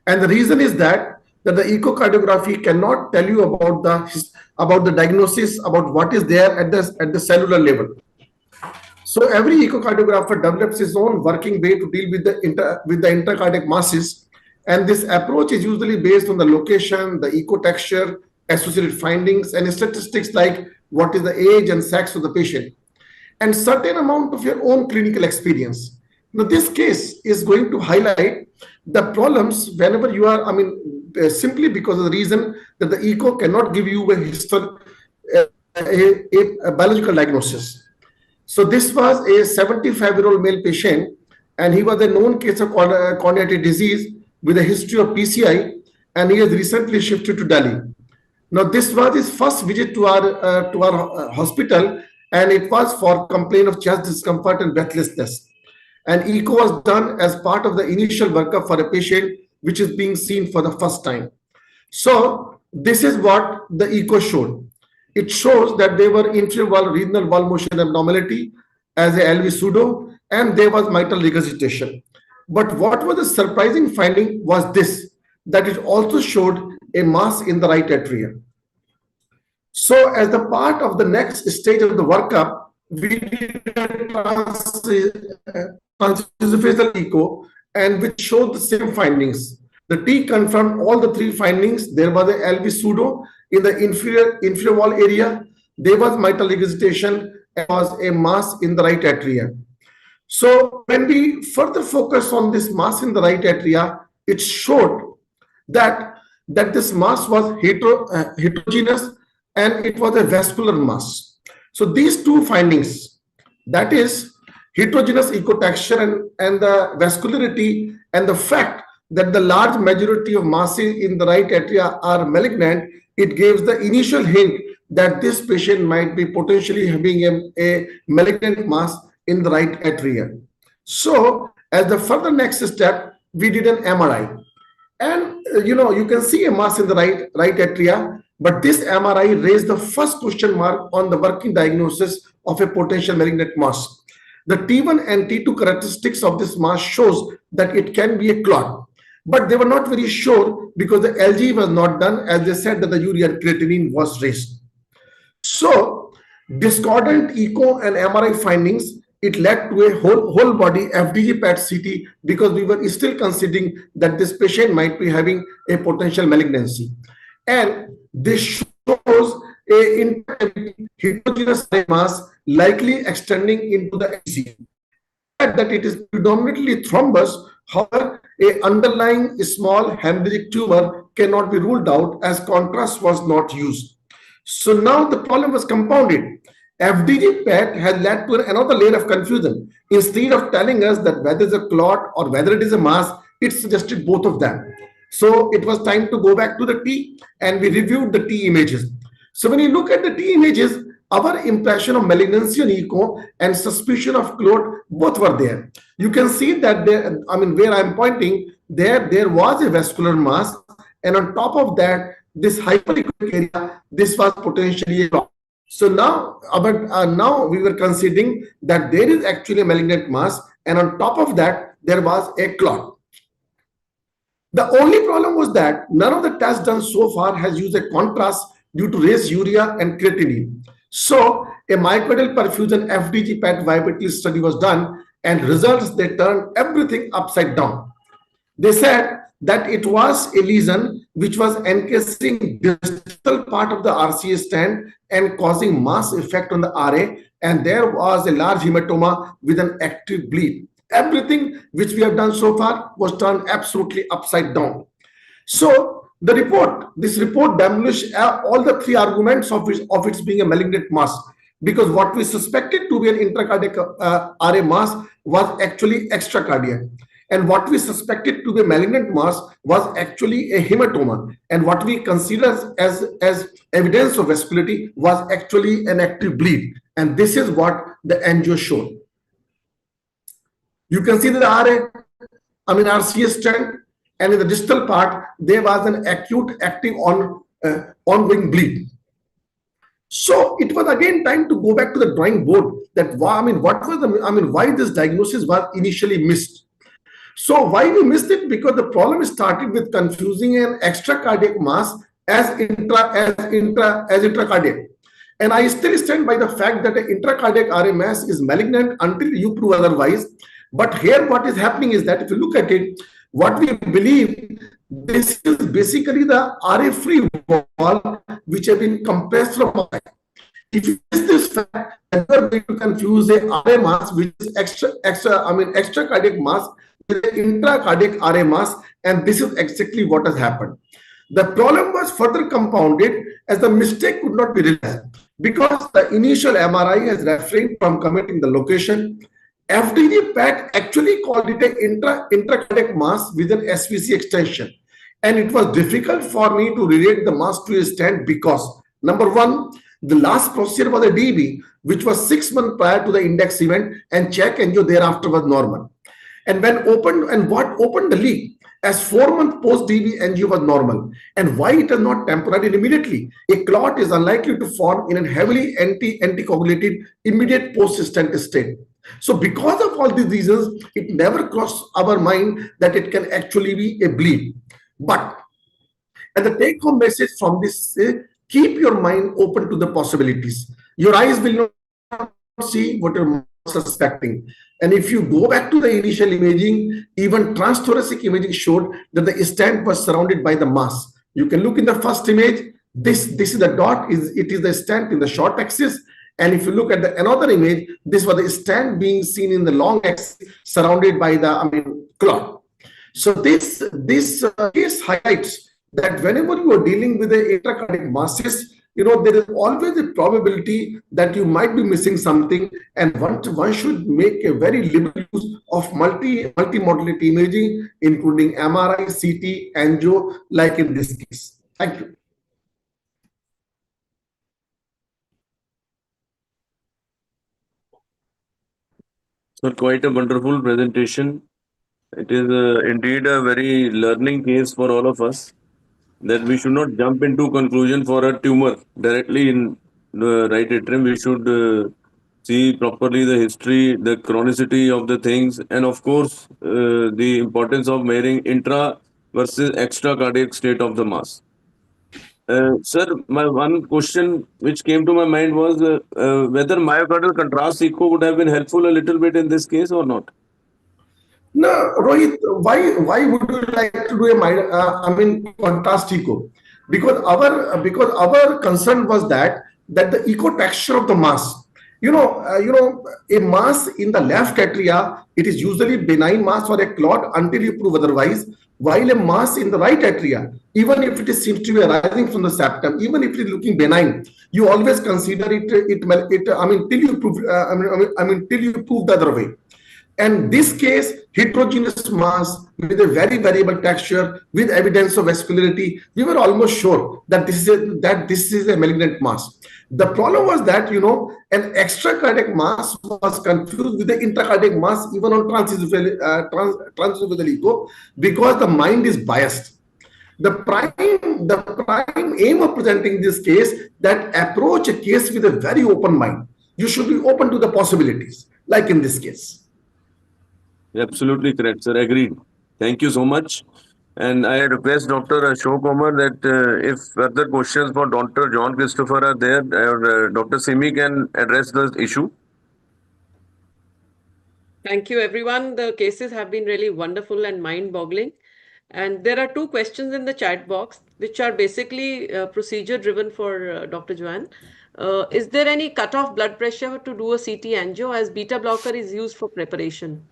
and the reason is that the echocardiography cannot tell you about the diagnosis, about what is there at the cellular level. So every echocardiographer develops his own working way to deal with the intracardiac masses, and this approach is usually based on the location, the echo texture, associated findings, and statistics like what is the age and sex of the patient, and certain amount of your own clinical experience. Now, this case is going to highlight the problems whenever you are, simply because of the reason that the echo cannot give you a biological diagnosis. So this was a 75-year-old male patient, and he was a known case of coronary disease with a history of PCI, and he has recently shifted to Delhi. Now, this was his first visit to our hospital, and it was for complaint of chest discomfort and breathlessness. And echo was done as part of the initial workup for a patient which is being seen for the first time. So this is what the echo showed. It shows that there were intraval renal wall motion abnormality as a LV pseudo, and there was mitral regurgitation. But what was the surprising finding was this, that it also showed a mass in the right atria. So as the part of the next stage of the workup, we did a transfacial echo, and which showed the same findings. The T confirmed all the three findings. There was a LV pseudo in the inferior wall area. There was mitral regurgitation and was a mass in the right atria. So when we further focus on this mass in the right atria, it showed that this mass was heterogeneous and it was a vascular mass. So these two findings, that is heterogeneous ecotexture and the vascularity, and the fact that the large majority of masses in the right atria are malignant, it gives the initial hint that this patient might be potentially having a malignant mass in the right atria. So as the further next step, we did an MRI. And you can see a mass in the right atria, but this MRI raised the first question mark on the working diagnosis of a potential malignant mass. The T1 and T2 characteristics of this mass shows that it can be a clot, but they were not very sure because the LG was not done, as they said that the urea creatinine was raised. So discordant echo and MRI findings, it led to a whole body FDG PET CT because we were still considering that this patient might be having a potential malignancy. And this shows a heterogeneous mass likely extending into the AC. That it is predominantly thrombus, however, a underlying small hemorrhagic tumor cannot be ruled out as contrast was not used. So now the problem was compounded. FDG PET has led to another layer of confusion. Instead of telling us that whether it's a clot or whether it is a mass, it suggested both of them. So it was time to go back to the T, and we reviewed the T images. So when you look at the T images, our impression of malignancy on echo and suspicion of clot both were there. You can see that there, where I'm pointing, there was a vascular mass, and on top of that, this hyperechoic area, this was potentially a clot. So now, now we were considering that there is actually a malignant mass, and on top of that, there was a clot. The only problem was that none of the tests done so far has used a contrast due to raised urea and creatinine. So a myocardial perfusion FDG PET viability study was done, and results, they turned everything upside down. They said that it was a lesion which was encasing distal part of the RCA stand and causing mass effect on the RA, and there was a large hematoma with an active bleed. Everything which we have done so far was turned absolutely upside down. So this report demolished all the three arguments of its being a malignant mass, because what we suspected to be an intracardiac RA mass was actually extracardiac. And what we suspected to be a malignant mass was actually a hematoma. And what we consider as evidence of vascularity was actually an active bleed. And this is what the angio showed. You can see the RCA stand, and in the distal part, there was an acute, active, ongoing bleed. So it was again time to go back to the drawing board. That why this diagnosis was initially missed. So why we missed it? Because the problem started with confusing an extracardiac mass as intracardiac. And I still stand by the fact that an intracardiac RA mass is malignant until you prove otherwise. But here what is happening is that if you look at it, what we believe, this is basically the RA-free wall which have been compressed from outside. If you miss this fact, you are going to confuse a RA mass which is extracardiac mass with an intracardiac RA mass, and this is exactly what has happened. The problem was further compounded as the mistake could not be realized because the initial MRI has refrained from committing the location. FDG PET actually called it an intracardiac mass with an SVC extension, and it was difficult for me to relate the mass to a stent because, number one, the last procedure was a DB, which was 6 months prior to the index event, and check angio thereafter was normal. And what opened the leak as 4 months post DB angio was normal. And why it is not temporary immediately? A clot is unlikely to form in a heavily anticoagulated immediate post-stent state. So because of all these reasons, it never crossed our mind that it can actually be a bleed. But and the take-home message from this is, keep your mind open to the possibilities. Your eyes will not see what your suspecting. And if you go back to the initial imaging, even transthoracic imaging showed that the stent was surrounded by the mass. You can look in the first image. This is the dot. It is the stent in the short axis. And if you look at the another image, this was the stent being seen in the long axis, surrounded by the clot. So this case highlights that whenever you are dealing with the intracardiac masses, there is always a probability that you might be missing something, and one should make a very liberal use of multimodality imaging, including MRI, CT, angio, like in this case. Thank you. So quite a wonderful presentation. It is indeed a very learning case for all of us, that we should not jump into conclusion for a tumor directly in the right atrium. We should see properly the history, the chronicity of the things, and of course, the importance of measuring intra versus extra cardiac state of the mass. Sir, my one question which came to my mind was whether myocardial contrast echo would have been helpful a little bit in this case or not. No, Rohit, why would you like to do contrast echo? Because our concern was that the echo texture of the mass. A mass in the left atria, it is usually benign mass or a clot until you prove otherwise. While a mass in the right atria, even if it seems to be arising from the septum, even if it is looking benign, you always consider till you prove, till you prove the other way. And this case, heterogeneous mass with a very variable texture, with evidence of vascularity, we were almost sure that this is a malignant mass. The problem was that an extracardiac mass was confused with the intracardiac mass even on transesophageal echo, because the mind is biased. The prime aim of presenting this case, that approach a case with a very open mind. You should be open to the possibilities, like in this case. Absolutely correct, sir. Agreed. Thank you so much. And I request Dr. Ashok Omar that if further questions for Dr. John Christopher are there, Dr. Simi can address the issue. Thank you, everyone. The cases have been really wonderful and mind-boggling. And there are two questions in the chat box, which are basically procedure-driven for Dr. Joanne. Is there any cutoff blood pressure to do a CT angio, as beta blocker is used for preparation?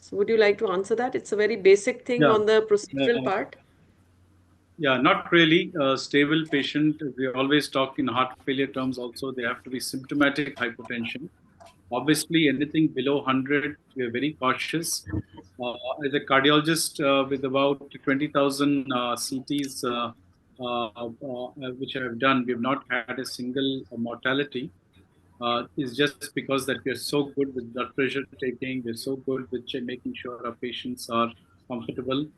So would you like to answer that? It's a very basic thing on the procedural part. Yeah, not really. A stable patient, we always talk in heart failure terms also, they have to be symptomatic hypotension. Obviously, anything below 100, we are very cautious. As a cardiologist with about 20,000 CTs, which I have done, we have not had a single mortality. Is just because that we are so good with blood pressure taking, we're so good with making sure our patients are comfortable.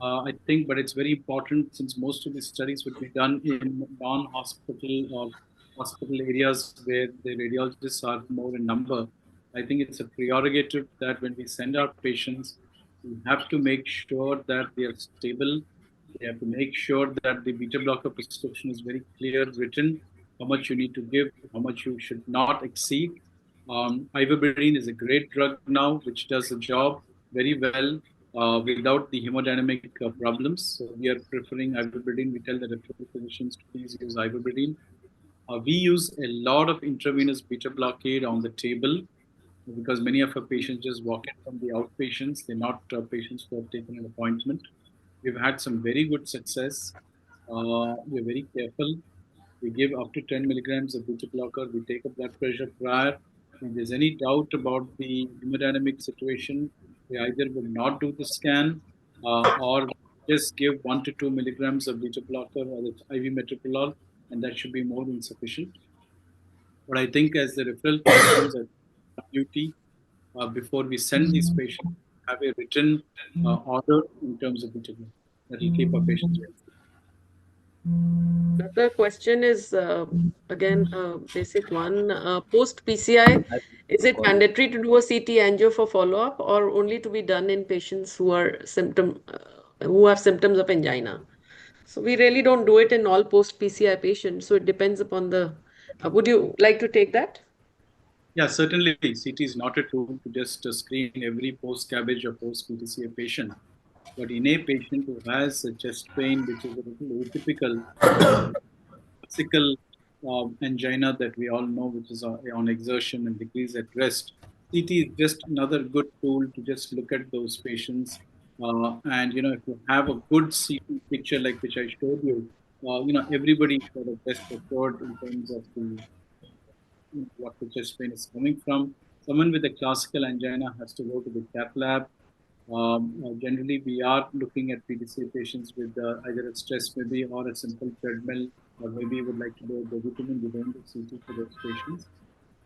I think, but it's very important, since most of the studies would be done in non-hospital or hospital areas where the radiologists are more in number. I think it's a prerogative that when we send our patients, we have to make sure that they are stable. We have to make sure that the beta blocker prescription is very clear, written, how much you need to give, how much you should not exceed. Ivermectin is a great drug now, which does the job very well without the hemodynamic problems. So we are preferring ivermectin. We tell the referral physicians to please use ivermectin. We use a lot of intravenous beta blockade on the table, because many of our patients just walk in from the outpatients. They're not patients who have taken an appointment. We've had some very good success. We're very careful. We give up to 10 milligrams of beta blocker. We take a blood pressure prior. If there's any doubt about the hemodynamic situation, we either will not do the scan or just give 1 to 2 milligrams of beta blocker or the IV metoprolol, and that should be more than sufficient. But I think as the referral physicians are duty, before we send these patients, have a written order in terms of beta blocker that will keep our patients well. Another question is again a basic one. Post PCI, is it mandatory to do a CT angio for follow-up, or only to be done in patients who who have symptoms of angina? So we really don't do it in all post PCI patients. So it depends upon the. Would you like to take that? Yeah, certainly CT is not a tool to just screen every post-cabbage or post-PTCA patient. But in a patient who has a chest pain, which is a little atypical, classical angina that we all know, which is on exertion and decrease at rest, CT is just another good tool to just look at those patients. And if you have a good CT picture like which I showed you, everybody is sort of best assured in terms of what the chest pain is coming from. Someone with a classical angina has to go to the cath lab. Generally, we are looking at PDCA patients with either a stress maybe or a simple treadmill, or maybe would like to do the vitamin within the CT for those patients.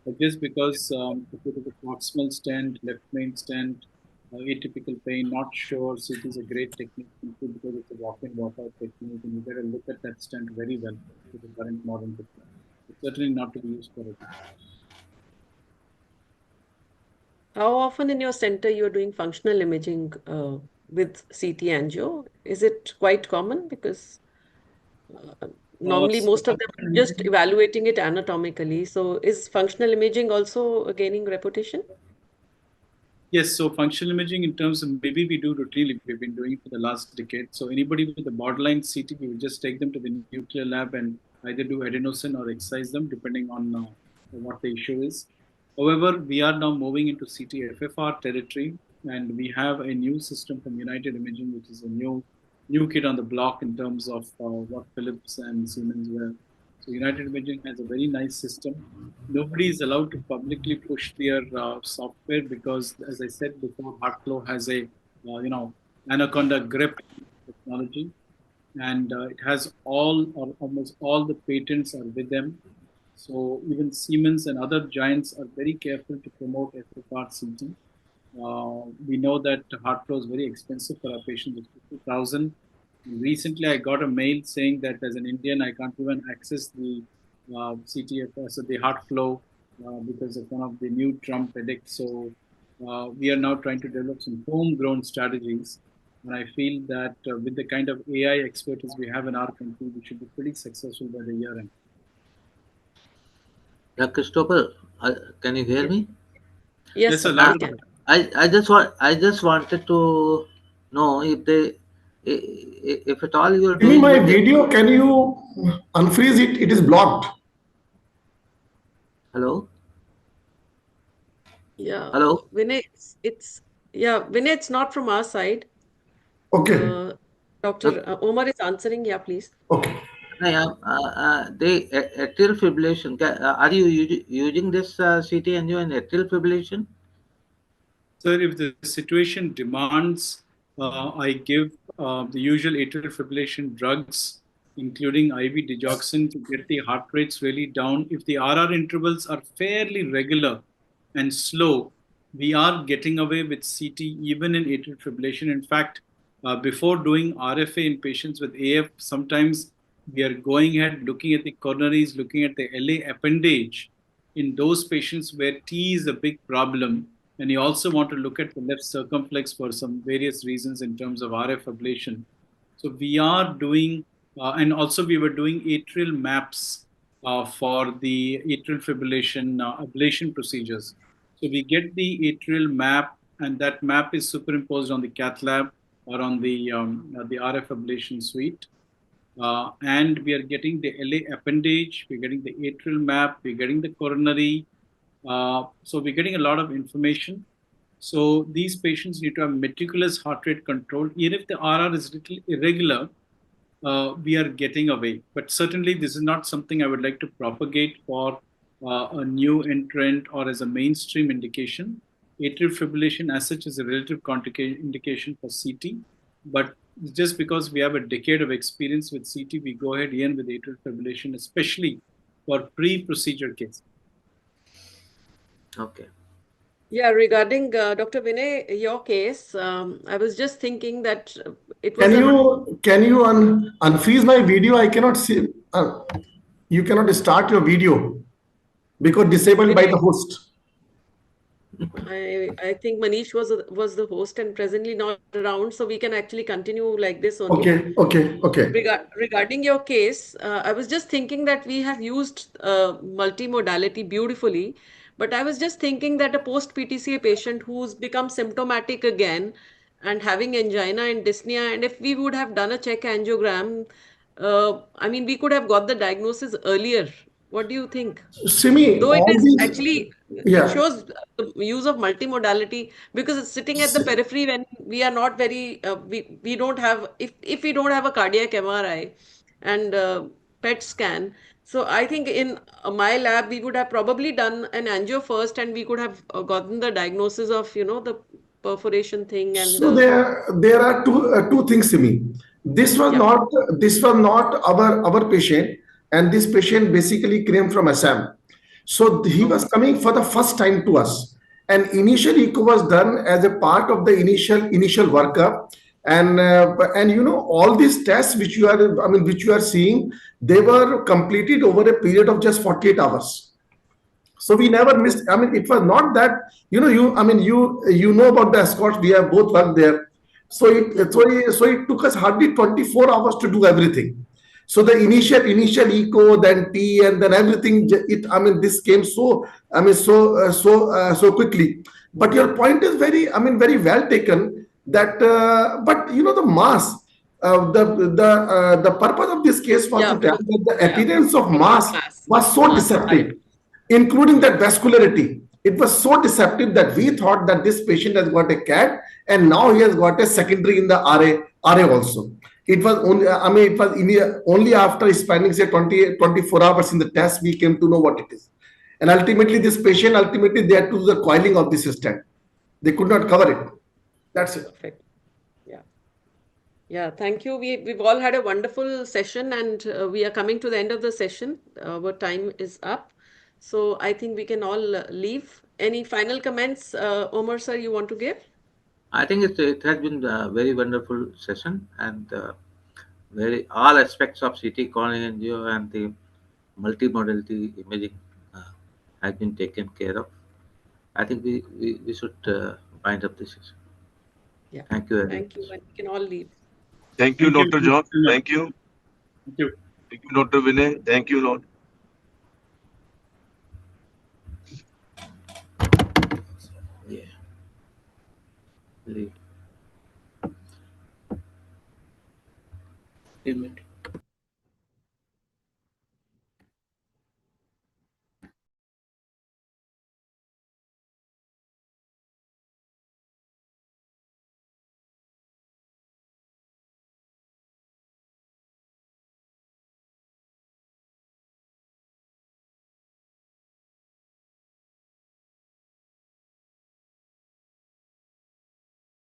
But just because if it is a proximal stent, left main stent, atypical pain, not sure, CT is a great technique simply because it's a walk-in, walk-out technique, and you got to look at that stent very well with the current modern technique. It's certainly not to be used for it. How often in your center you are doing functional imaging with CT angio? Is it quite common? Because normally So most of them are just evaluating it anatomically. So is functional imaging also gaining reputation? yes, so functional imaging in terms of maybe we do routinely, we've been doing it for the last decade. So anybody with a borderline CT, we will just take them to the nuclear lab and either do adenosine or excise them depending on what the issue is. However, we are now moving into CT FFR territory, and we have a new system from United Imaging, which is a new kid on the block in terms of what Philips and Siemens were. So United Imaging has a very nice system. Nobody is allowed to publicly push their software because, as I said before, HeartFlow has a anaconda grip technology, and it has all or almost all the patents are with them. So even Siemens and other giants are very careful to promote FFR CT. We know that HeartFlow is very expensive for our patients. It's 50,000. Recently, I got a mail saying that as an Indian, I can't even access the CTFS, so the HeartFlow, because of one of the new Trump edicts. So we are now trying to develop some homegrown strategies. And I feel that with the kind of AI expertise we have in our country, we should be pretty successful by the year end. Yeah, Christopher, can you hear me? Yes, Yes, sir, sir. we Loud and can. clear. I just wanted to know if if at all you're Give me doing my with the, video. Can you unfreeze it? It is blocked. hello, Yeah, hello. Vinay, Vinay, it's not from our side. Okay. Uh, Dr. Look, Omar is answering. Yeah, please. Okay. the atrial fibrillation. Are you using this CT angio in atrial fibrillation? So if the situation demands, I give the usual atrial fibrillation drugs, including IV digoxin, to get the heart rates really down. If the RR intervals are fairly regular and slow, we are getting away with CT even in atrial fibrillation. In fact, before doing RFA in patients with AF, sometimes we are going ahead looking at the coronaries, looking at the LA appendage in those patients where T is a big problem, and you also want to look at the left circumflex for some various reasons in terms of RF ablation. So we are doing, and also we were doing atrial maps for the atrial fibrillation ablation procedures. So we get the atrial map, and that map is superimposed on the cath lab or on the RF ablation suite. And we are getting the LA appendage, we're getting the atrial map, we're getting the coronary. So we're getting a lot of information. So these patients need to have meticulous heart rate control. Even if the RR is little irregular, we are getting away. But certainly, this is not something I would like to propagate for a new entrant or as a mainstream indication. Atrial fibrillation, as such, is a relative indication for CT. But just because we have a decade of experience with CT, we go ahead again with atrial fibrillation, especially for pre-procedure cases. Okay. Yeah, regarding Dr. Vinay, your case, I was just thinking that it was Can a you unfreeze my video? I cannot see. You cannot start your video because disabled by the Vinay. host. I think Manish was the host and presently not around, so we can actually continue like this only. Okay. Okay. Okay. Regarding your case, I was just thinking that we have used multimodality beautifully, But I was just thinking that a post PTCA patient who's become symptomatic again and having angina and dyspnea, and if we would have done a check angiogram, I mean, we could have got the diagnosis earlier. What do you think? Simi, Though it all is these, actually, it yeah. shows the use of multimodality, because it's sitting at the periphery when we are not very, we don't have, if we don't have a cardiac MRI and PET scan. So I think in my lab, we would have probably done an angio first, and we could have gotten the diagnosis of, the perforation thing and So there are two things to me. This was yeah. not this was not our patient, and this patient basically came from Assam. So he was Okay. coming for the first time to us, and initial echo was done as a part of the initial workup, and all these tests which you are which you are seeing, they were completed over a period of just 48 hours. So we never missed. I mean, it was not that you know about the escorts. We have both worked there. So it took us hardly 24 hours to do everything. So the initial eco, then T, and then everything. This came so quickly. But your point is very well taken. That but the mass. The purpose of this case was Yeah, to tell because, that the yeah, appearance of complete mass mass, was so mass, deceptive, right. including Yeah. that vascularity. It was so deceptive that we thought that this patient has got a CAD, and now he has got a secondary in the RA also. It was only, only after spending say 24 hours in the test, we came to know what it is. And ultimately, this patient, they had to do the coiling of the stent. They could not cover it. That's it. Perfect. Yeah. Yeah, thank you. We've all had a wonderful session, and we are coming to the end of the session. Our time is up. So I think we can all leave. Any final comments, Omar sir, you want to give? I think it has been a very wonderful session, and very all aspects of CT coronary angio and the multimodality imaging uh, has been taken care of. I think we should wind up this session. Yeah. Thank you very Thank you, much. and we can all leave. Thank you, Thank you. Dr. John. Thank you. Thank you. Thank you, Dr. Vinay. Thank you, Lord. Yeah. Leave. Leave it.